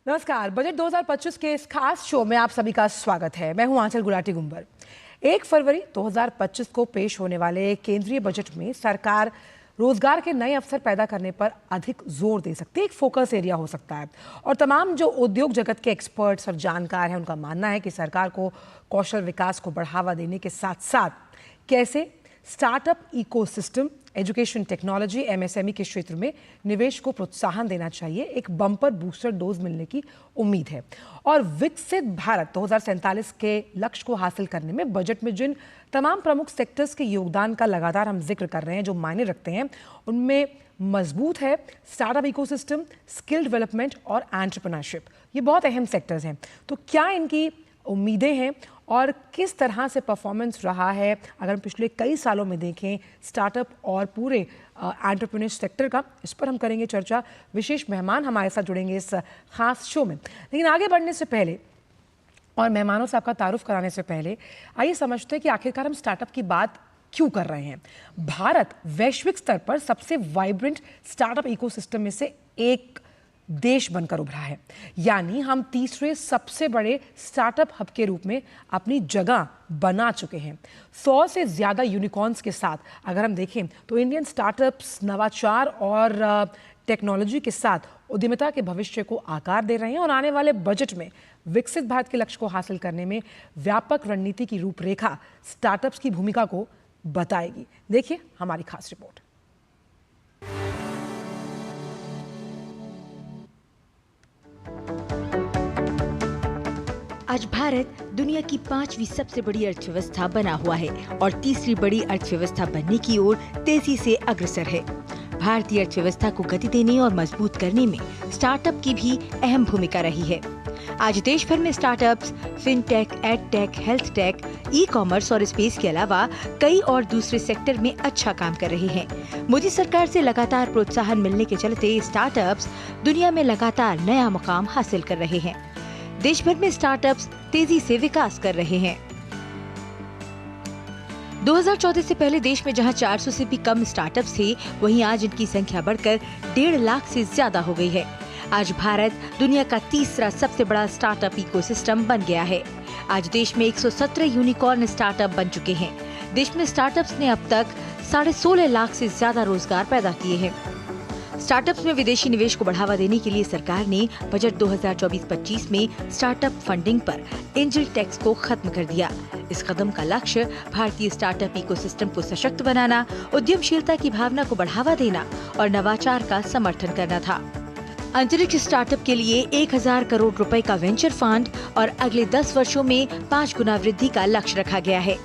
नमस्कार। बजट 2025 के इस खास शो में आप सभी का स्वागत है। मैं हूं आंचल गुलाटी गुंबर। 1 फरवरी 2025 को पेश होने वाले केंद्रीय बजट में सरकार रोजगार के नए अवसर पैदा करने पर अधिक जोर दे सकती है। एक फोकस एरिया हो सकता है और तमाम जो उद्योग जगत के एक्सपर्ट्स और जानकार हैं उनका मानना है कि सरकार को कौशल विकास को बढ़ावा देने के साथ साथ कैसे startup ecosystem, education, technology, MSME के क्षेत्र में निवेश को प्रोत्साहन देना चाहिए। एक बम्पर बूस्टर डोज मिलने की उम्मीद है और विकसित भारत 2047 के लक्ष्य को हासिल करने में बजट में जिन तमाम प्रमुख सेक्टर्स के योगदान का लगातार हम जिक्र कर रहे हैं, जो मायने रखते हैं, उनमें मजबूत है स्टार्टअप इकोसिस्टम, स्किल डेवलपमेंट और एंटरप्रेन्योरशिप। ये बहुत अहम सेक्टर्स हैं। तो क्या इनकी उम्मीदें हैं और किस तरह से परफॉर्मेंस रहा है अगर हम पिछले कई सालों में देखें स्टार्टअप और पूरे एंटरप्रेन्योर सेक्टर का, इस पर हम करेंगे चर्चा। विशेष मेहमान हमारे साथ जुड़ेंगे इस खास शो में। लेकिन आगे बढ़ने से पहले और मेहमानों से आपका तारुफ कराने से पहले आइए समझते हैं कि आखिरकार हम स्टार्टअप की बात क्यों कर रहे हैं। भारत वैश्विक स्तर पर सबसे वाइब्रेंट स्टार्टअप इकोसिस्टम में से एक देश बनकर उभरा है, यानी हम तीसरे सबसे बड़े स्टार्टअप हब के रूप में अपनी जगह बना चुके हैं। 100 से ज़्यादा यूनिकॉर्न्स के साथ अगर हम देखें तो इंडियन स्टार्टअप्स नवाचार और टेक्नोलॉजी के साथ उद्यमिता के भविष्य को आकार दे रहे हैं और आने वाले बजट में विकसित भारत के लक्ष्य को हासिल करने में व्यापक रणनीति की रूपरेखा स्टार्टअप्स की भूमिका को बताएगी। देखिए हमारी खास रिपोर्ट। आज भारत दुनिया की 5वीं सबसे बड़ी अर्थव्यवस्था बना हुआ है और तीसरी बड़ी अर्थव्यवस्था बनने की ओर तेजी से अग्रसर है। भारतीय अर्थव्यवस्था को गति देने और मजबूत करने में स्टार्टअप की भी अहम भूमिका रही है। आज देश भर में startups fintech, edtech, health take, e commerce और स्पेस के अलावा कई और दूसरे सेक्टर में अच्छा काम कर रहे हैं। मोदी सरकार से लगातार प्रोत्साहन मिलने के चलते स्टार्टअप्स दुनिया में लगातार नया मुकाम हासिल कर रहे हैं। देश भर में स्टार्टअप्स तेजी से विकास कर रहे हैं। 2014 से पहले देश में जहां 400 से भी कम स्टार्टअप्स थे, वहीं आज इनकी संख्या बढ़कर 1.5 लाख से ज्यादा हो गई है। आज भारत दुनिया का तीसरा सबसे बड़ा स्टार्टअप इकोसिस्टम बन गया है। आज देश में 117 यूनिकॉर्न स्टार्टअप बन चुके हैं। देश में स्टार्टअप्स ने अब तक 16.5 लाख से ज्यादा रोजगार पैदा किए हैं। स्टार्टअप्स में विदेशी निवेश को बढ़ावा देने के लिए सरकार ने बजट 2024-25 में स्टार्टअप फंडिंग पर एंजल टैक्स को खत्म कर दिया। इस कदम का लक्ष्य भारतीय स्टार्टअप इकोसिस्टम को सशक्त बनाना, उद्यमशीलता की भावना को बढ़ावा देना और नवाचार का समर्थन करना था। अंतरिक्ष स्टार्टअप के लिए 1000 करोड़ रुपए का वेंचर फंड और अगले 10 वर्षों में 5 गुना वृद्धि का लक्ष्य रखा गया है।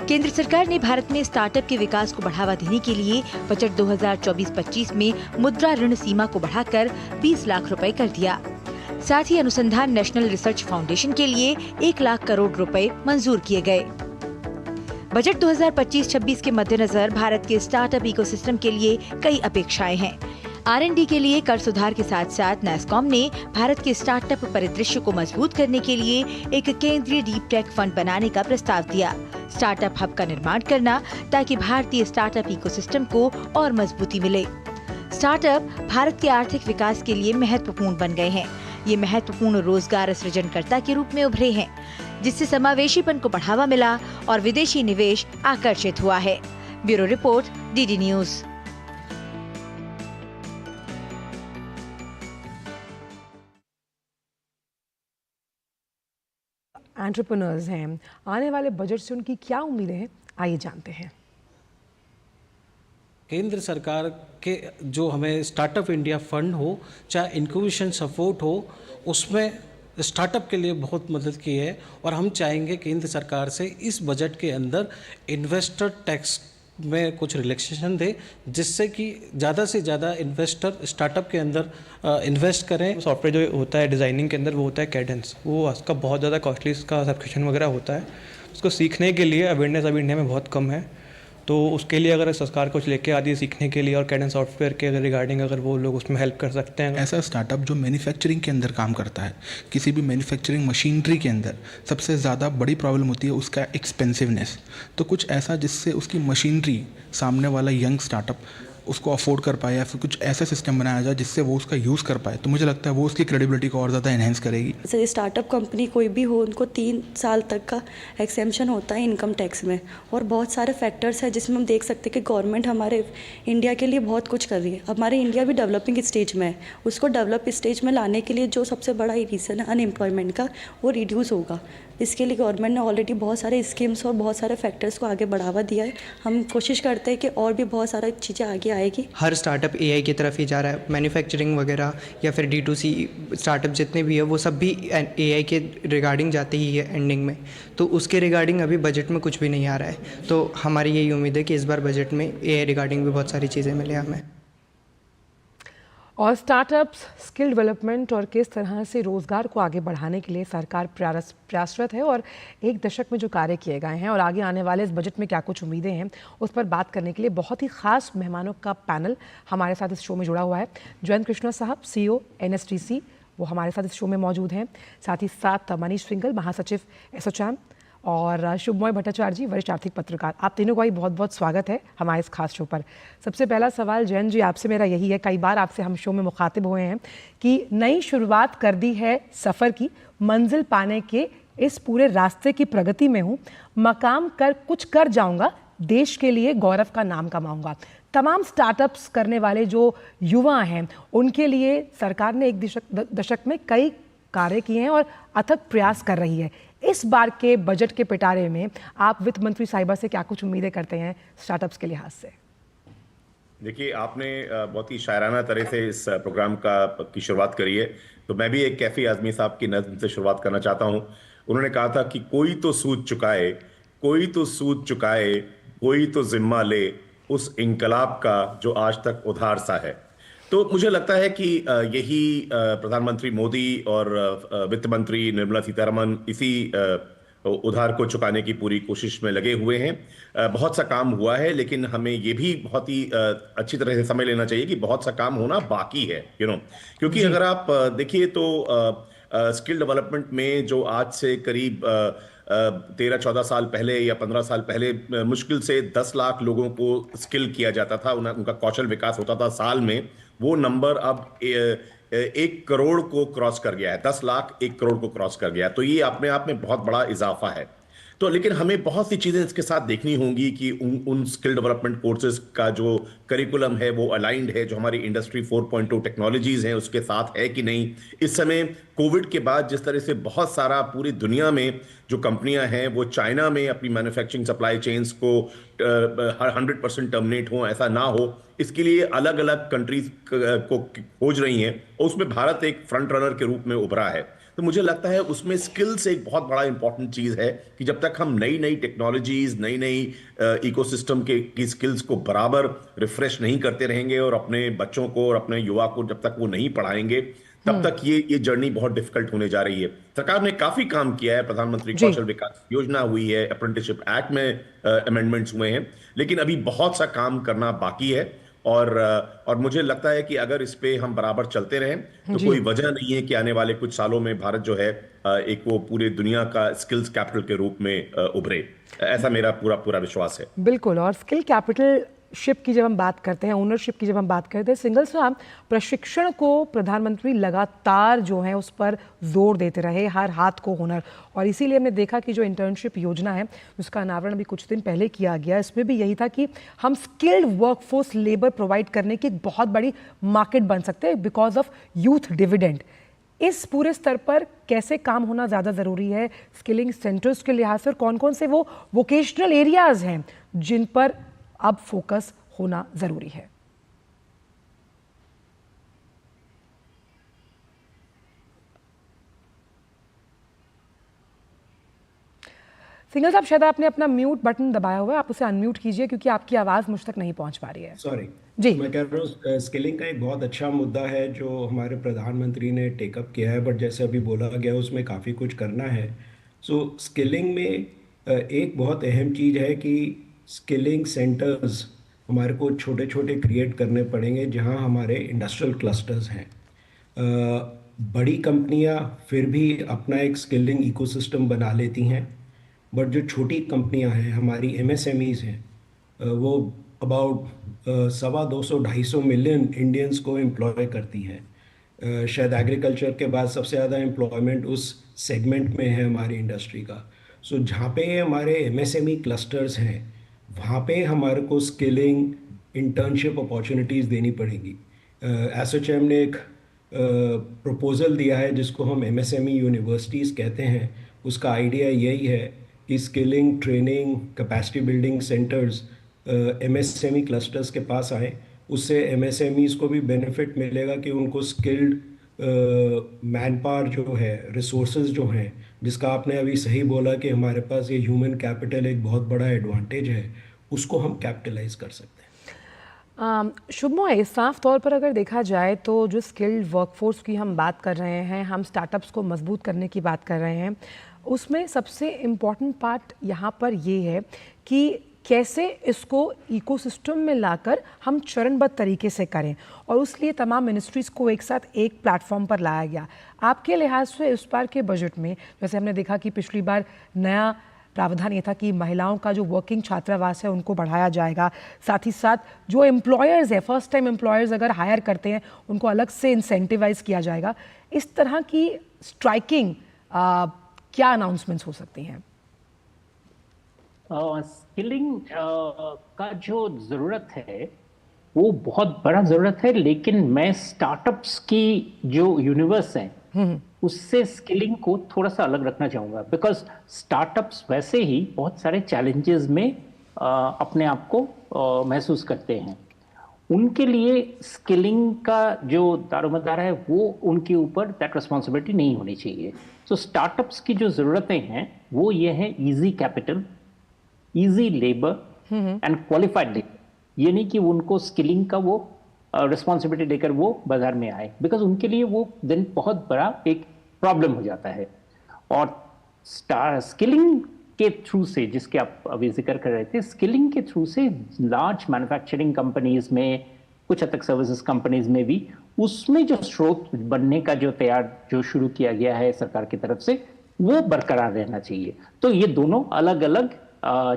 केंद्र सरकार ने भारत में स्टार्टअप के विकास को बढ़ावा देने के लिए बजट 2024-25 में मुद्रा ऋण सीमा को बढ़ाकर 20 लाख रुपए कर दिया। साथ ही अनुसंधान नेशनल रिसर्च फाउंडेशन के लिए 1 लाख करोड़ रुपए मंजूर किए गए। बजट 2025-26 के मद्देनजर भारत के स्टार्टअप इकोसिस्टम के लिए कई अपेक्षाएं हैं। R&D के लिए कर सुधार के साथ साथ नैस्कॉम ने भारत के स्टार्टअप परिदृश्य को मजबूत करने के लिए एक केंद्रीय डीप टेक फंड बनाने का प्रस्ताव दिया। स्टार्टअप हब का निर्माण करना ताकि भारतीय स्टार्टअप इकोसिस्टम को और मजबूती मिले। स्टार्टअप भारत के आर्थिक विकास के लिए महत्वपूर्ण बन गए हैं। ये महत्वपूर्ण रोजगार सृजनकर्ता के रूप में उभरे हैं, जिससे समावेशीपन को बढ़ावा मिला और विदेशी निवेश आकर्षित हुआ है। Bureau report, DD news. Entrepreneurs हैं, आने वाले बजट से उनकी क्या उम्मीदें हैं, आइए जानते हैं। केंद्र सरकार के जो हमें स्टार्टअप इंडिया फंड हो, चाहे इंक्यूबेशन सपोर्ट हो, उसमें स्टार्टअप के लिए बहुत मदद की है और हम चाहेंगे केंद्र सरकार से इस बजट के अंदर इन्वेस्टर टैक्स में कुछ रिलैक्सेशन दे, जिससे कि ज़्यादा से ज़्यादा इन्वेस्टर स्टार्टअप के अंदर इन्वेस्ट करें। सॉफ्टवेयर जो होता है डिज़ाइनिंग के अंदर, वो होता है कैडेंस, वो उसका बहुत ज़्यादा कॉस्टली इसका सब्सक्रिप्शन वगैरह होता है। उसको सीखने के लिए अवेयरनेस अभी इंडिया में बहुत कम है, तो उसके लिए अगर सरकार कुछ लेके आती है सीखने के लिए और कैडेंस सॉफ्टवेयर के रिगार्डिंग अगर वो लोग उसमें हेल्प कर सकते हैं। ऐसा स्टार्टअप जो मैन्युफैक्चरिंग के अंदर काम करता है, किसी भी मैन्युफैक्चरिंग मशीनरी के अंदर सबसे ज़्यादा बड़ी प्रॉब्लम होती है उसका एक्सपेंसिवनेस। तो कुछ ऐसा जिससे उसकी मशीनरी सामने वाला यंग स्टार्टअप उसको अफोर्ड कर पाए, या फिर कुछ ऐसा सिस्टम बनाया जाए जिससे वो उसका यूज़ कर पाए, तो मुझे लगता है वो उसकी क्रेडिबिलिटी को और ज़्यादा एनहेंस करेगी। जैसे स्टार्टअप कंपनी कोई भी हो, उनको 3 साल तक का एक्सेम्पशन होता है इनकम टैक्स में, और बहुत सारे फैक्टर्स हैं जिसमें हम देख सकते हैं कि गवर्नमेंट हमारे इंडिया के लिए बहुत कुछ कर रही है। हमारे इंडिया भी डेवलपिंग स्टेज में है, उसको डेवलप स्टेज में लाने के लिए जो सबसे बड़ा रीज़न है अनएम्प्लॉयमेंट का, वो रिड्यूस होगा। इसके लिए गवर्नमेंट ने ऑलरेडी बहुत सारे स्कीम्स और बहुत सारे फैक्टर्स को आगे बढ़ावा दिया है। हम कोशिश करते हैं कि और भी बहुत सारी चीज़ें आगे आएगी। हर स्टार्टअप एआई की तरफ ही जा रहा है। मैन्युफैक्चरिंग वगैरह या फिर D2C स्टार्टअप जितने भी है वो सब भी एआई के रिगार्डिंग जाते ही है एंडिंग में। तो उसके रिगार्डिंग अभी बजट में कुछ भी नहीं आ रहा है। तो हमारी यही उम्मीद है कि इस बार बजट में एआई रिगार्डिंग भी बहुत सारी चीज़ें मिले हमें। और स्टार्टअप्स, स्किल डेवलपमेंट और किस तरह से रोजगार को आगे बढ़ाने के लिए सरकार प्रयासरत है, और एक दशक में जो कार्य किए गए हैं और आगे आने वाले इस बजट में क्या कुछ उम्मीदें हैं, उस पर बात करने के लिए बहुत ही खास मेहमानों का पैनल हमारे साथ इस शो में जुड़ा हुआ है। जयंत कृष्णा साहब, CEO NSTC, वो हमारे साथ इस शो में मौजूद हैं। साथ ही साथ मनीष सिंगल, महासचिव एसोचैम, और शुभमय भट्टाचार्य जी, वरिष्ठ आर्थिक पत्रकार। आप तीनों का ही बहुत बहुत स्वागत है हमारे इस खास शो पर। सबसे पहला सवाल जयंत जी आपसे मेरा यही है, कई बार आपसे हम शो में मुखातिब हुए हैं कि नई शुरुआत कर दी है सफ़र की, मंजिल पाने के इस पूरे रास्ते की प्रगति में हूँ, मकाम कर कुछ कर जाऊँगा, देश के लिए गौरव का नाम कमाऊँगा। तमाम स्टार्टअप्स करने वाले जो युवा हैं उनके लिए सरकार ने एक दशक में कई कार्य किए हैं और अथक प्रयास कर रही है। इस बार के बजट के पिटारे में आप वित्त मंत्री साहिबा से क्या कुछ उम्मीदें करते हैं स्टार्टअप्स के लिहाज से? देखिए, आपने बहुत ही शायराना तरह से इस प्रोग्राम की शुरुआत करी है, तो मैं भी एक कैफी आजमी साहब की नज़्म से शुरुआत करना चाहता हूं। उन्होंने कहा था कि कोई तो सूद चुकाए, कोई तो सूद चुकाए, कोई तो जिम्मा ले उस इंकलाब का जो आज तक उधार सा है। तो मुझे लगता है कि यही प्रधानमंत्री मोदी और वित्त मंत्री निर्मला सीतारमण इसी उधार को चुकाने की पूरी कोशिश में लगे हुए हैं। बहुत सा काम हुआ है, लेकिन हमें ये भी बहुत ही अच्छी तरह से समझ लेना चाहिए कि बहुत सा काम होना बाकी है, क्योंकि अगर आप देखिए तो स्किल डेवलपमेंट में जो आज से करीब 13-14 साल पहले या 15 साल पहले मुश्किल से 10 लाख लोगों को स्किल किया जाता था, उनका कौशल विकास होता था साल में, वो नंबर अब 1 करोड़ को क्रॉस कर गया है। 10 लाख 1 करोड़ को क्रॉस कर गया, तो ये अपने आप में बहुत बड़ा इजाफा है। तो लेकिन हमें बहुत सी चीज़ें इसके साथ देखनी होंगी कि उन स्किल डेवलपमेंट कोर्सेज का जो करिकुलम है वो अलाइंड है, जो हमारी इंडस्ट्री 4.0 टेक्नोलॉजीज़ हैं उसके साथ है कि नहीं। इस समय कोविड के बाद जिस तरह से बहुत सारा पूरी दुनिया में जो कंपनियां हैं वो चाइना में अपनी मैन्युफैक्चरिंग सप्लाई चेन्स को 100% टर्मिनेट हो, ऐसा ना हो, इसके लिए अलग अलग कंट्रीज को खोज रही हैं, और उसमें भारत एक फ्रंट रनर के रूप में उभरा है। तो मुझे लगता है उसमें स्किल्स एक बहुत बड़ा इंपॉर्टेंट चीज़ है कि जब तक हम नई नई टेक्नोलॉजीज, नई नई इकोसिस्टम की स्किल्स को बराबर रिफ्रेश नहीं करते रहेंगे और अपने बच्चों को और अपने युवा को जब तक वो नहीं पढ़ाएंगे, तब तक ये जर्नी बहुत डिफिकल्ट होने जा रही है। सरकार ने काफी काम किया है, प्रधानमंत्री कौशल विकास योजना हुई है, अप्रेंटिसशिप एक्ट में अमेंडमेंट्स हुए हैं, लेकिन अभी बहुत सा काम करना बाकी है। और मुझे लगता है कि अगर इस पे हम बराबर चलते रहें तो कोई वजह नहीं है कि आने वाले कुछ सालों में भारत जो है एक वो पूरे दुनिया का स्किल्स कैपिटल के रूप में उभरे। ऐसा मेरा पूरा विश्वास है। बिल्कुल। और स्किल कैपिटल शिप की जब हम बात करते हैं, ओनरशिप की जब हम बात करते हैं, सिंगल साहब, प्रशिक्षण को प्रधानमंत्री लगातार जो है उस पर जोर देते रहे, हर हाथ को हुनर, और इसीलिए हमने देखा कि जो इंटर्नशिप योजना है उसका अनावरण अभी कुछ दिन पहले किया गया, इसमें भी यही था कि हम स्किल्ड वर्कफोर्स लेबर प्रोवाइड करने की एक बहुत बड़ी मार्केट बन सकते हैं बिकॉज ऑफ यूथ डिविडेंड। इस पूरे स्तर पर कैसे काम होना ज़्यादा ज़रूरी है स्किलिंग सेंटर्स के लिहाज से, और कौन कौन से वो वोकेशनल एरियाज हैं जिन पर अब फोकस होना जरूरी है? सिंगल साहब, शायद आपने अपना म्यूट बटन दबाया हुआ है, आप उसे अनम्यूट कीजिए क्योंकि आपकी आवाज़ मुझ तक नहीं पहुंच पा रही है। सॉरी जी, मैं कह रहा हूँ स्किलिंग का एक बहुत अच्छा मुद्दा है जो हमारे प्रधानमंत्री ने टेकअप किया है, बट जैसे अभी बोला गया उसमें काफ़ी कुछ करना है। सो स्किलिंग में एक बहुत अहम चीज़ है कि स्किलिंग सेंटर्स हमारे को छोटे छोटे क्रिएट करने पड़ेंगे जहाँ हमारे इंडस्ट्रियल क्लस्टर्स हैं। बड़ी कंपनियाँ फिर भी अपना एक स्किलिंग इकोसिस्टम बना लेती हैं, बट जो छोटी कंपनियां हैं, हमारी MSMEs हैं, वो अबाउट 250-250 मिलियन इंडियंस को एम्प्लॉय करती है। शायद एग्रीकल्चर के बाद सबसे ज़्यादा एम्प्लॉयमेंट उस सेगमेंट में है हमारी इंडस्ट्री का। सो जहाँ पे हमारे एमएसएमई क्लस्टर्स हैं वहाँ पे हमारे को स्किलिंग इंटर्नशिप अपॉर्चुनिटीज़ देनी पड़ेगी। एसोचैम ने एक प्रपोज़ल दिया है जिसको हम एमएसएमई यूनिवर्सिटीज़ कहते हैं। उसका आइडिया यही है कि skilling training capacity building centres MSME clusters के पास आए। उससे एमएसएमईज को भी बेनिफिट मिलेगा कि उनको स्किल्ड मैन पावर जो है, रिसोर्सेज जो हैं, जिसका आपने अभी सही बोला कि हमारे पास ये ह्यूमन कैपिटल एक बहुत बड़ा एडवांटेज है, उसको हम कैपिटलाइज कर सकते हैं। शुभमोय, साफ तौर पर अगर देखा जाए तो जो स्किल्ड वर्कफोर्स की हम बात कर रहे हैं, हम स्टार्टअप्स को मजबूत करने की बात कर रहे हैं, उसमें सबसे इम्पॉर्टेंट पार्ट यहाँ पर ये है कि कैसे इसको इकोसिस्टम में लाकर हम चरणबद्ध तरीके से करें, और उसलिए तमाम मिनिस्ट्रीज़ को एक साथ एक प्लेटफॉर्म पर लाया गया। आपके लिहाज से इस बार के बजट में जैसे हमने देखा कि पिछली बार नया प्रावधान ये था कि महिलाओं का जो वर्किंग छात्रावास है उनको बढ़ाया जाएगा, साथ ही साथ जो एम्प्लॉयर्स है, फर्स्ट टाइम एम्प्लॉयर्स अगर हायर करते हैं उनको अलग से इंसेंटिवाइज किया जाएगा। इस तरह की स्ट्राइकिंग क्या अनाउंसमेंट्स हो सकती हैं? स्किलिंग का जो ज़रूरत है वो बहुत बड़ा ज़रूरत है, लेकिन मैं स्टार्टअप्स की जो यूनिवर्स है उससे स्किलिंग को थोड़ा सा अलग रखना चाहूँगा। बिकॉज स्टार्टअप्स वैसे ही बहुत सारे चैलेंजेस में अपने आप को महसूस करते हैं। उनके लिए स्किलिंग का जो दारोमदार है वो उनके ऊपर दैट रिस्पॉन्सिबिलिटी नहीं होनी चाहिए। सो स्टार्टअप्स की जो ज़रूरतें हैं वो ये है easy capital, easy labour and qualified labour. ये नहीं कि उनको स्किलिंग का वो रिस्पॉन्सिबिलिटी लेकर वो बाजार में आए, बिकॉज उनके लिए वो दिन बहुत बड़ा एक प्रॉब्लम हो जाता है। और स्किलिंग के थ्रू से, जिसके आप अभी जिक्र कर रहे थे, स्किलिंग के थ्रू से लार्ज मैन्युफैक्चरिंग कंपनीज में, कुछ हद तक सर्विसेज कंपनीज में भी उसमें जो स्रोत बनने का जो शुरू किया गया है सरकार की तरफ से, वो बरकरार रहना चाहिए। तो ये दोनों अलग अलग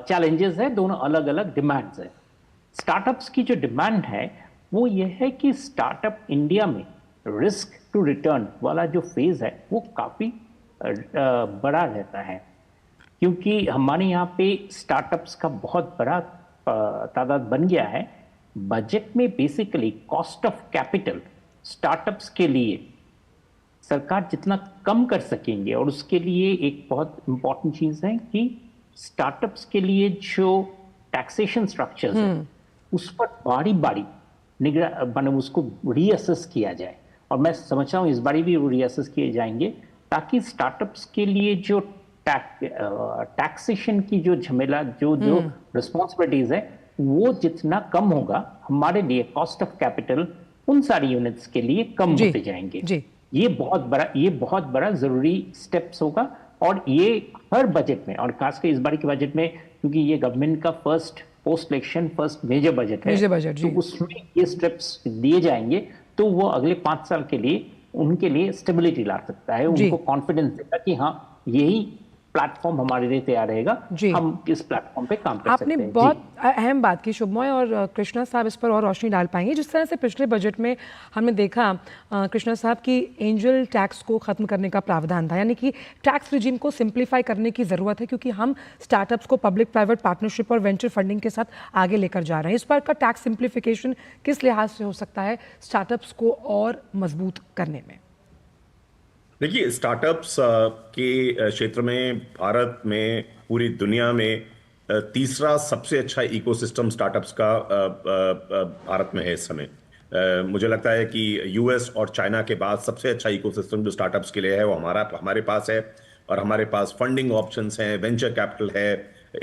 चैलेंजेस है, दोनों अलग अलग डिमांड्स है। स्टार्टअप्स की जो डिमांड है वो ये है कि स्टार्टअप इंडिया में रिस्क टू रिटर्न वाला जो फेज है वो काफ़ी बड़ा रहता है, क्योंकि हमारे यहाँ पे स्टार्टअप्स का बहुत बड़ा तादाद बन गया है। बजट में basically cost of capital startups के लिए सरकार जितना कम कर सकेंगे, और उसके लिए एक बहुत इंपॉर्टेंट चीज़ है कि स्टार्टअप्स के लिए जो टैक्सेशन स्ट्रक्चर्स है उस पर बारी बारी उसको रीअसेस किया जाए। और मैं समझता हूँ इस बारी भी रीअसेस किए जाएंगे, ताकि स्टार्टअप्स के लिए जो टैक्सेशन की जो झमेला, जो रिस्पॉन्सिबिलिटीज है, वो जितना कम होगा, हमारे लिए कॉस्ट ऑफ कैपिटल उन सारी यूनिट्स के लिए कम होते जाएंगे। ये बहुत बड़ा जरूरी स्टेप्स होगा। और ये हर बजट में, और खासकर इस बार के बजट में, क्योंकि ये गवर्नमेंट का post election first major budget है, तो उसमें ये स्टेप्स दिए जाएंगे, तो वो अगले 5 साल के लिए उनके लिए स्टेबिलिटी ला सकता है, उनको कॉन्फिडेंस देगा कि हाँ, यही प्लेटफॉर्म हमारे लिए तैयार रहेगा, हम इस प्लेटफॉर्म पे काम कर सकते हैं। आपने बहुत अहम बात की शुभमोय, और कृष्णा साहब इस पर और रोशनी डाल पाएंगे। जिस तरह से पिछले बजट में हमने देखा कृष्णा साहब की एंजल टैक्स को ख़त्म करने का प्रावधान था, यानी कि टैक्स रिजीम को सिंप्लीफाई करने की ज़रूरत है, क्योंकि हम स्टार्टअप्स को पब्लिक प्राइवेट पार्टनरशिप और वेंचर फंडिंग के साथ आगे लेकर जा रहे हैं। इस बार का टैक्स सिंप्लीफिकेशन किस लिहाज से हो सकता है स्टार्टअप्स को और मजबूत करने में? देखिए, स्टार्टअप्स के क्षेत्र में भारत में, पूरी दुनिया में तीसरा सबसे अच्छा इकोसिस्टम स्टार्टअप्स का भारत में है इस समय। मुझे लगता है कि यूएस और चाइना के बाद सबसे अच्छा इकोसिस्टम जो स्टार्टअप्स के लिए है वो हमारे पास है। और हमारे पास फंडिंग ऑप्शंस हैं, वेंचर कैपिटल है,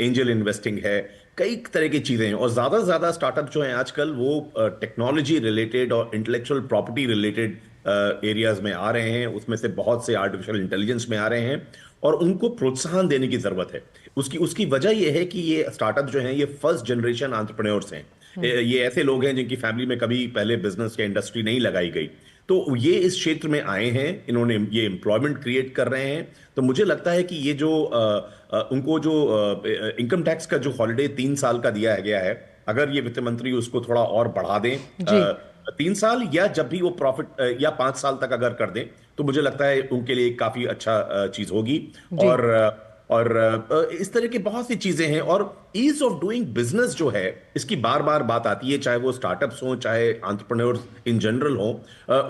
एंजल इन्वेस्टिंग है, कई तरह की चीज़ें हैं। और ज़्यादा से ज़्यादा स्टार्टअप जो हैं आजकल वो टेक्नोलॉजी रिलेटेड और इंटेलेक्चुअल प्रॉपर्टी रिलेटेड एरियाज में आ रहे हैं। उसमें से बहुत से आर्टिफिशियल इंटेलिजेंस में आ रहे हैं, और उनको प्रोत्साहन देने की ज़रूरत है। उसकी वजह यह है कि ये स्टार्टअप जो हैं ये फर्स्ट जनरेशन एंटरप्रेन्योर्स हैं। ये ऐसे लोग हैं जिनकी फैमिली में कभी पहले बिजनेस या इंडस्ट्री नहीं लगाई गई, तो ये इस क्षेत्र में आए हैं, इन्होंने ये एम्प्लॉयमेंट क्रिएट कर रहे हैं। तो मुझे लगता है कि ये जो उनको जो इनकम टैक्स का जो हॉलिडे 3 साल का दिया गया है, अगर ये वित्त मंत्री उसको थोड़ा और बढ़ा दें 3 साल, या जब भी वो प्रॉफिट या 5 साल तक अगर कर दें, तो मुझे लगता है उनके लिए काफी अच्छा चीज होगी। और इस तरह की बहुत सी चीजें हैं। और ईज ऑफ डूइंग बिजनेस जो है, इसकी बार बार बात आती है, चाहे वो स्टार्टअप्स हो, चाहे एंटरप्रेन्योर्स इन जनरल हो,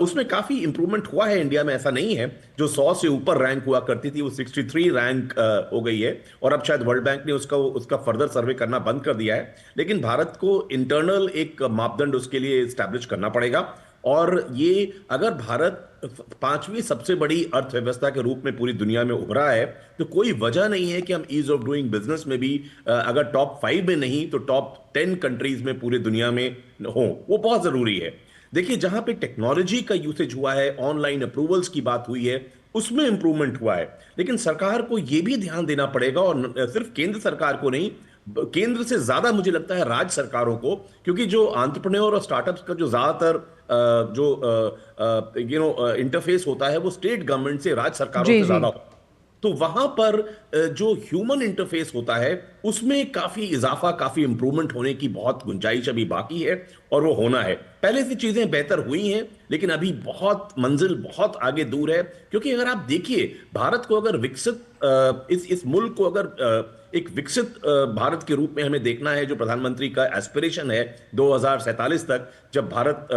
उसमें काफी इंप्रूवमेंट हुआ है इंडिया में। ऐसा नहीं है, जो 100 से ऊपर रैंक हुआ करती थी वो 63 रैंक हो गई है, और अब शायद वर्ल्ड बैंक ने उसका फर्दर सर्वे करना बंद कर दिया है। लेकिन भारत को इंटरनल एक मापदंड उसके लिए स्टैब्लिश करना पड़ेगा। और ये अगर भारत 5वीं सबसे बड़ी अर्थव्यवस्था के रूप में पूरी दुनिया में उभरा है, तो कोई वजह नहीं है कि हम ईज ऑफ डूइंग बिजनेस में भी अगर टॉप 5 में नहीं तो टॉप 10 कंट्रीज में पूरी दुनिया में हो। वो बहुत जरूरी है। देखिए, जहां पे टेक्नोलॉजी का यूसेज हुआ है, ऑनलाइन अप्रूवल्स की बात हुई है, उसमें इंप्रूवमेंट हुआ है। लेकिन सरकार को यह भी ध्यान देना पड़ेगा, और सिर्फ केंद्र सरकार को नहीं, केंद्र से ज्यादा मुझे लगता है राज्य सरकारों को, क्योंकि जो एंटरप्रेन्योर और स्टार्टअप्स का जो ज्यादातर इंटरफेस होता है वो स्टेट गवर्नमेंट से, राज्य सरकारों से ज्यादा होता है। तो वहां पर जो ह्यूमन इंटरफेस होता है उसमें काफी इजाफा, काफी इंप्रूवमेंट होने की बहुत गुंजाइश अभी बाकी है, और वो होना है। पहले से चीजें बेहतर हुई हैं, लेकिन अभी बहुत मंजिल बहुत आगे दूर है। क्योंकि अगर आप देखिए, भारत को अगर विकसित इस मुल्क को अगर एक विकसित भारत के रूप में हमें देखना है, जो प्रधानमंत्री का एस्पिरेशन है 2047 तक, जब भारत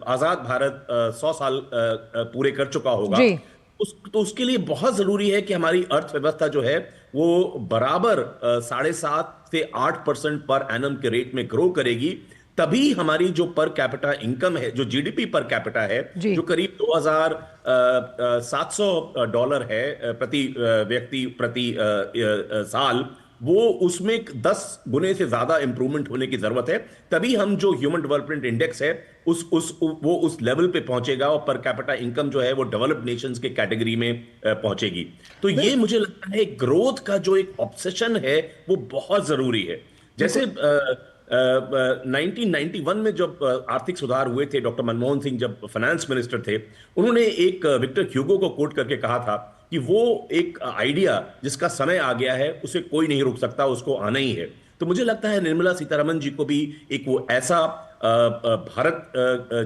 आजाद भारत 100 साल पूरे कर चुका होगा, तो उसके लिए बहुत जरूरी है कि हमारी अर्थव्यवस्था जो है वो बराबर 7.5 से 8% पर एनम के रेट में ग्रो करेगी। तभी हमारी जो पर कैपिटा इनकम है, जो जीडीपी पर कैपिटा है, जो करीब $2,700 है प्रति व्यक्ति प्रति साल, वो उसमें 10 गुने से ज्यादा इंप्रूवमेंट होने की जरूरत है। तभी हम जो ह्यूमन डेवलपमेंट इंडेक्स है वो उस लेवल पे पहुंचेगा, और पर कैपिटा इनकम जो है वो डेवलप्ड नेशंस के कैटेगरी में पहुंचेगी। तो ये मुझे लगता है ग्रोथ का जो एक ऑब्सेशन है वो बहुत जरूरी है। जैसे 1991 में जब आर्थिक सुधार हुए थे, डॉक्टर मनमोहन सिंह जब फाइनेंस मिनिस्टर थे, उन्होंने एक विक्टर ह्यूगो को कोट करके कहा था कि वो एक आइडिया जिसका समय आ गया है उसे कोई नहीं रोक सकता, उसको आना ही है। तो मुझे लगता है निर्मला सीतारमण जी को भी एक वो ऐसा भारत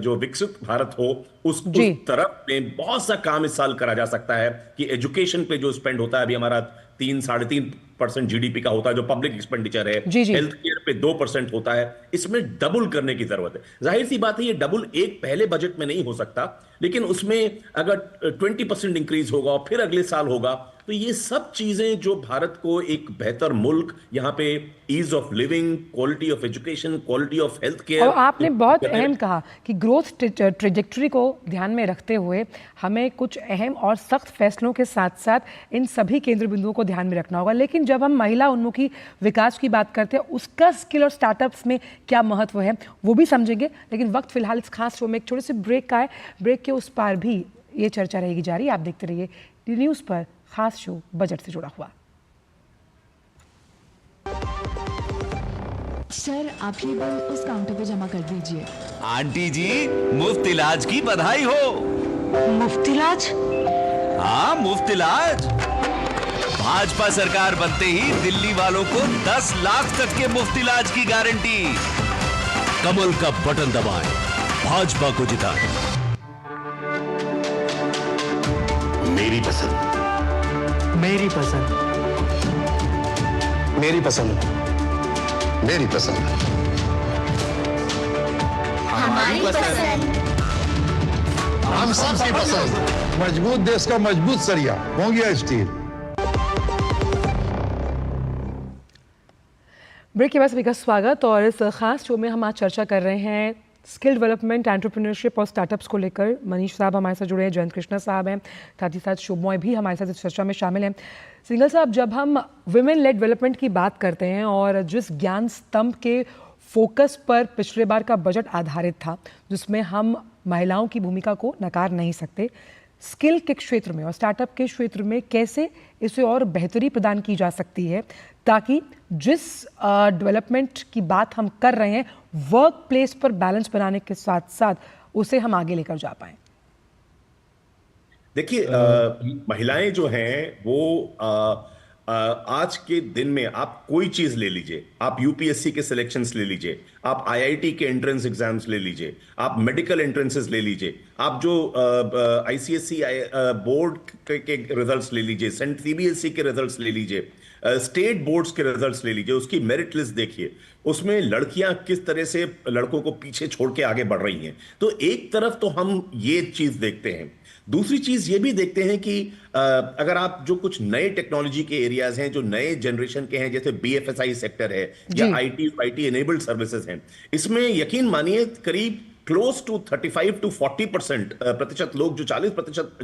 जो विकसित भारत हो उस तरफ में बहुत सा काम इस साल करा जा सकता है कि एजुकेशन पे जो स्पेंड होता है, अभी हमारा 3-3.5% जीडीपी का होता है जो पब्लिक एक्सपेंडिचर है, हेल्थ केयर पे 2% होता है, इसमें डबल करने की जरूरत है। जाहिर सी बात है ये डबल एक पहले बजट में नहीं हो सकता, लेकिन उसमें अगर 20% इंक्रीज होगा और फिर अगले साल होगा, तो ये सब चीजें जो भारत को एक बेहतर मुल्क, यहाँ पे ease of living, quality of education, quality of health care. और आपने बहुत अहम कहा कि ग्रोथ ट्रेजेक्टरी को ध्यान में रखते हुए हमें कुछ अहम और सख्त फैसलों के साथ साथ इन सभी केंद्र बिंदुओं को ध्यान में रखना होगा। लेकिन जब हम महिला उन्मुखी विकास की बात करते हैं, उसका स्किल और स्टार्टअप्स में क्या महत्व है वो भी समझेंगे। लेकिन वक्त फिलहाल इस खास शो में एक छोटे से ब्रेक का है। ब्रेक के उस पार भी ये चर्चा रहेगी जारी। आप देखते रहिए डी न्यूज़ पर खास शो बजट से जुड़ा हुआ। सर, आप ये बिल उस काउंटर पे जमा कर दीजिए। आंटी जी, मुफ्त इलाज की बधाई हो। मुफ्त इलाज? हाँ, मुफ्त इलाज। भाजपा सरकार बनते ही दिल्ली वालों को 10 लाख तक के मुफ्त इलाज की गारंटी। कमल का बटन दबाएं, भाजपा को जिताएं। मेरी पसंद, मेरी पसंद, मेरी पसंद, मेरी पसंद, हमारी पसंद, हम सबकी पसंद। मजबूत देश का मजबूत सरिया, मोंगिया स्टील। ब्रेक के बाद सभी का स्वागत। और इस खास शो में हम आज चर्चा कर रहे हैं स्किल डेवलपमेंट, एंटरप्रेन्योरशिप और स्टार्टअप्स को लेकर। मनीष साहब हमारे साथ जुड़े हैं, जयंत कृष्णा साहब हैं, साथ ही साथ शुभमॉय भी हमारे साथ इस चर्चा में शामिल हैं। सिंगल साहब, जब हम वुमेन लेड डेवलपमेंट की बात करते हैं और जिस ज्ञान स्तंभ के फोकस पर पिछले बार का बजट आधारित था, जिसमें हम महिलाओं की भूमिका को नकार नहीं सकते, स्किल के क्षेत्र में और स्टार्टअप के क्षेत्र में कैसे इसे और बेहतरी प्रदान की जा सकती है, ताकि जिस डेवलपमेंट की बात हम कर रहे हैं वर्क प्लेस पर बैलेंस बनाने के साथ साथ उसे हम आगे लेकर जा पाएं। देखिए, महिलाएं जो हैं वो आज के दिन में आप कोई चीज ले लीजिए, आप यूपीएससी के सिलेक्शंस ले लीजिए, आप आईआईटी के एंट्रेंस एग्जाम्स ले लीजिए, आप मेडिकल एंट्रेंसेस ले लीजिए, आप जो आईसीएसई बोर्ड के रिजल्ट्स ले लीजिए, सीबीएसई के रिजल्ट्स ले लीजिए, स्टेट बोर्ड्स के रिजल्ट्स ले लीजिए, उसकी मेरिट लिस्ट देखिए, उसमें लड़कियां किस तरह से लड़कों को पीछे छोड़ के आगे बढ़ रही हैं। तो एक तरफ तो हम ये चीज देखते हैं, दूसरी चीज ये भी देखते हैं कि अगर आप जो कुछ नए टेक्नोलॉजी के एरियाज हैं, जो नए जनरेशन के हैं, जैसे बीएफएसआई सेक्टर है या आईटी एनेबल्ड सर्विसेज हैं, इसमें यकीन मानिए करीब क्लोज टू 35 to 40% प्रतिशत लोग, जो 40%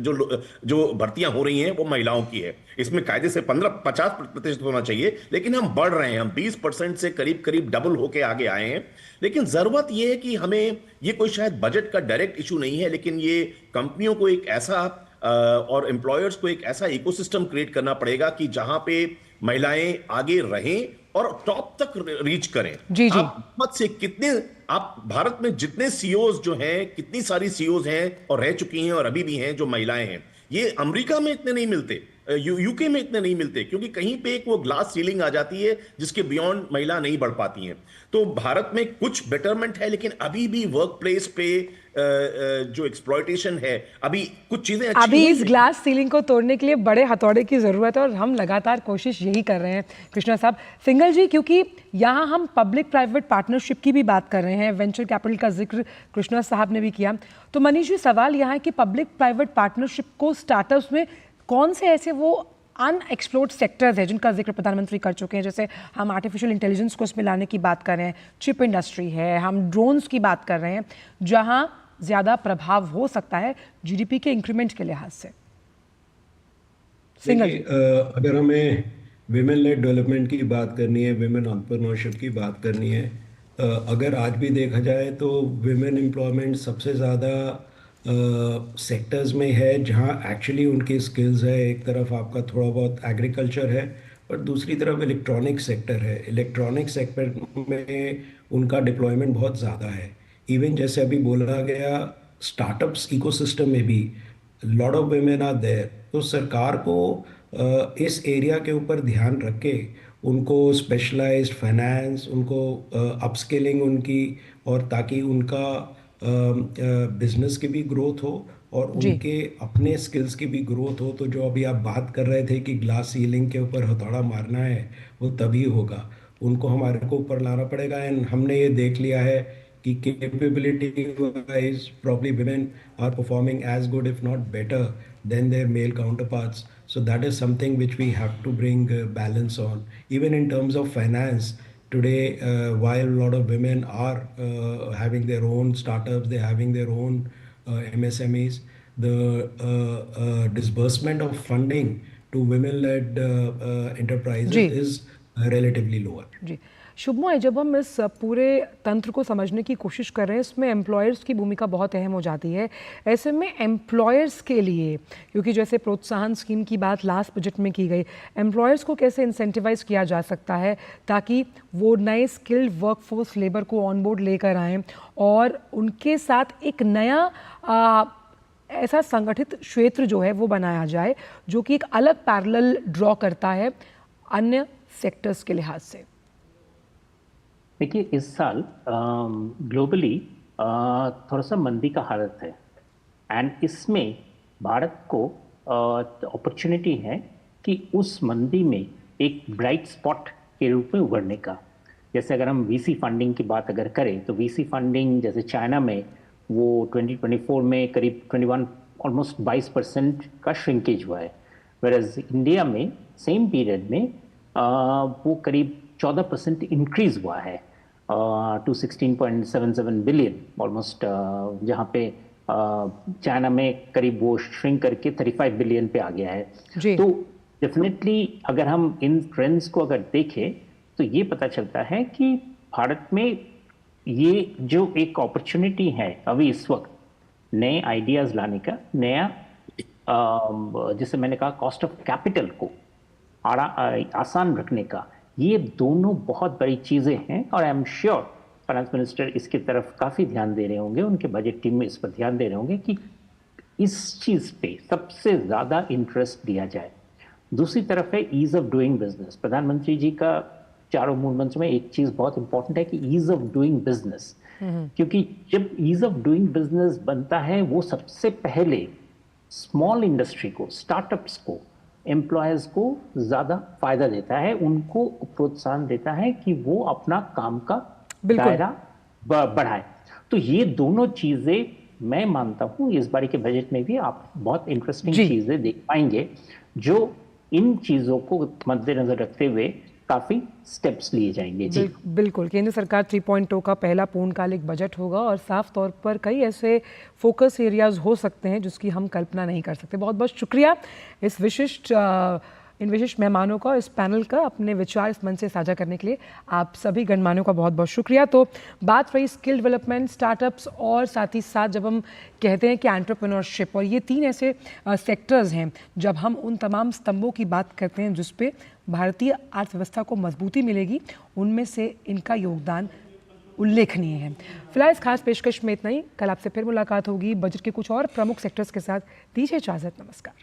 जो भर्तियां हो रही हैं वो महिलाओं की है। इसमें कायदे से 50% होना चाहिए, लेकिन हम बढ़ रहे हैं, हम 20% से करीब करीब डबल होके आगे आए हैं। लेकिन जरूरत यह है कि हमें, ये कोई शायद बजट का डायरेक्ट इशू नहीं है, लेकिन ये कंपनियों को एक ऐसा और एम्प्लॉयर्स को एक ऐसा इकोसिस्टम क्रिएट करना पड़ेगा कि जहां पे महिलाएं आगे रहें और टॉप तक रीच करें। जी जी। आप मत से कितने, आप भारत में जितने सीईओज जो हैं, कितनी सारी सीईओज हैं और रह चुकी हैं और अभी भी हैं जो महिलाएं हैं, ये अमेरिका में इतने नहीं मिलते, यूके में इतने नहीं मिलते, क्योंकि कहीं पे एक वो ग्लास सीलिंग आ जाती है जिसके बियॉन्ड महिला नहीं बढ़ पाती हैं। तो भारत में कुछ बेटरमेंट है, लेकिन अभी भी वर्क प्लेस पे जो एक्सप्लॉयटेशन है, अभी कुछ चीजें अच्छी अभी इस ग्लास सीलिंग को तोड़ने के लिए बड़े हथौड़े की जरूरत है और हम लगातार कोशिश यही कर रहे हैं कृष्णा साहब। सिंघल जी, क्योंकि यहाँ हम पब्लिक प्राइवेट पार्टनरशिप की भी बात कर रहे हैं, वेंचर कैपिटल का जिक्र कृष्णा साहब ने भी किया, तो मनीष जी सवाल यहाँ है कि पब्लिक प्राइवेट पार्टनरशिप को स्टार्टअप्स में कौन से ऐसे वो अनएक्सप्लोर्ड सेक्टर्स है जिनका जिक्र प्रधानमंत्री कर चुके हैं, जैसे हम आर्टिफिशियल इंटेलिजेंस को इसमें लाने की बात कर रहे हैं, चिप इंडस्ट्री है, हम ड्रोन्स की बात कर रहे हैं, जहां ज्यादा प्रभाव हो सकता है जीडीपी के इंक्रीमेंट के लिहाज से। सिंगल अगर हमें विमेन लेड डेवलपमेंट की बात करनी है, विमेन एंटरप्रेन्योरशिप की बात करनी है, अगर आज भी देखा जाए तो विमेन एम्प्लॉयमेंट सबसे ज़्यादा सेक्टर्स में है जहां एक्चुअली उनकी स्किल्स है। एक तरफ आपका थोड़ा बहुत एग्रीकल्चर है और दूसरी तरफ इलेक्ट्रॉनिक सेक्टर है। इलेक्ट्रॉनिक सेक्टर में उनका डिप्लॉयमेंट बहुत ज़्यादा है। इवन जैसे अभी बोला गया, स्टार्टअप्स इकोसिस्टम में भी lot of women are there. तो सरकार को इस एरिया के ऊपर ध्यान रख के उनको स्पेशलाइज्ड फाइनेंस, उनको अपस्किलिंग उनकी, और ताकि उनका बिजनेस की भी ग्रोथ हो और उनके अपने स्किल्स की भी ग्रोथ हो। तो जो अभी आप बात कर रहे थे कि ग्लास सीलिंग के ऊपर हथौड़ा मारना है, वो तभी होगा, उनको हमारे को ऊपर लाना पड़ेगा। एंड हमने ये देख लिया है कि capability wise probably women are performing as good if not better than their male counterparts. So that is something which we have to bring balance on. Even in terms of finance, today while a lot of women are having their own startups, they're having their own MSMEs, the disbursement of funding to women-led enterprises is relatively lower. जी शुभमय, जब हम इस पूरे तंत्र को समझने की कोशिश कर रहे हैं, इसमें एम्प्लॉयर्स की भूमिका बहुत अहम हो जाती है। ऐसे में एम्प्लॉयर्स के लिए, क्योंकि जैसे प्रोत्साहन स्कीम की बात लास्ट बजट में की गई, एम्प्लॉयर्स को कैसे इंसेंटिवाइज किया जा सकता है ताकि वो नए स्किल्ड वर्कफोर्स लेबर को ऑन बोर्ड लेकर आएँ और उनके साथ एक नया ऐसा संगठित क्षेत्र जो है वो बनाया जाए जो कि एक अलग पैरेलल ड्रॉ करता है अन्य सेक्टर्स के लिहाज से। देखिए, इस साल ग्लोबली थोड़ा सा मंदी का हालत है एंड इसमें भारत को अपॉर्चुनिटी है कि उस मंदी में एक ब्राइट स्पॉट के रूप में उभरने का। जैसे अगर हम वीसी फंडिंग की बात अगर करें तो वीसी फंडिंग जैसे चाइना में वो 2024 में करीब 21 ऑलमोस्ट 22% का श्रिंकेज हुआ है, वेरएज इंडिया में सेम पीरियड में वो करीब 14% इंक्रीज हुआ है टू 16.77 बिलियन ऑलमोस्ट, जहाँ पे चाइना में करीब वो श्रिंक करके 35 बिलियन पे आ गया है। तो डेफिनेटली अगर हम इन ट्रेंड्स को अगर देखें तो ये पता चलता है कि भारत में ये जो एक अपॉर्चुनिटी है अभी इस वक्त नए आइडियाज़ लाने का, नया जैसे मैंने कहा कॉस्ट ऑफ कैपिटल को आसान रखने का, ये दोनों बहुत बड़ी चीज़ें हैं और I am sure finance minister इसकी तरफ काफ़ी ध्यान दे रहे होंगे, उनके बजट टीम में इस पर ध्यान दे रहे होंगे कि इस चीज़ पे सबसे ज़्यादा इंटरेस्ट दिया जाए। दूसरी तरफ है ईज ऑफ डूइंग बिजनेस। प्रधानमंत्री जी का चारों मूल मंत्र में एक चीज बहुत इंपॉर्टेंट है कि ईज ऑफ डूइंग बिजनेस, क्योंकि जब ईज ऑफ डूइंग बिजनेस बनता है वो सबसे पहले स्मॉल इंडस्ट्री को, स्टार्टअप्स को, एम्प्लॉयज को ज्यादा फायदा देता है, उनको प्रोत्साहन देता है कि वो अपना काम का दायरा बढ़ाए। तो ये दोनों चीजें मैं मानता हूं इस बारी के बजट में भी आप बहुत इंटरेस्टिंग चीजें देख पाएंगे जो इन चीजों को मद्देनजर रखते हुए काफी स्टेप्स लिए जाएंगे। जी बिल्कुल, केंद्र सरकार 3.0 का पहला पूर्णकालिक बजट होगा और साफ तौर पर कई ऐसे फोकस एरियाज हो सकते हैं जिसकी हम कल्पना नहीं कर सकते। बहुत बहुत शुक्रिया इन विशिष्ट मेहमानों का, इस पैनल का अपने विचार इस मंच से साझा करने के लिए आप सभी गणमान्यों का बहुत बहुत शुक्रिया। तो बात रही स्किल डेवलपमेंट, स्टार्टअप्स और साथ ही साथ जब हम कहते हैं कि एंटरप्रेन्योरशिप, और ये तीन ऐसे सेक्टर्स हैं जब हम उन तमाम स्तंभों की बात करते हैं जिस पे भारतीय अर्थव्यवस्था को मजबूती मिलेगी, उनमें से इनका योगदान उल्लेखनीय है। फिलहाल इस खास पेशकश में इतना ही। कल आपसे फिर मुलाकात होगी बजट के कुछ और प्रमुख सेक्टर्स के साथ। दीजिए इजाजत, नमस्कार।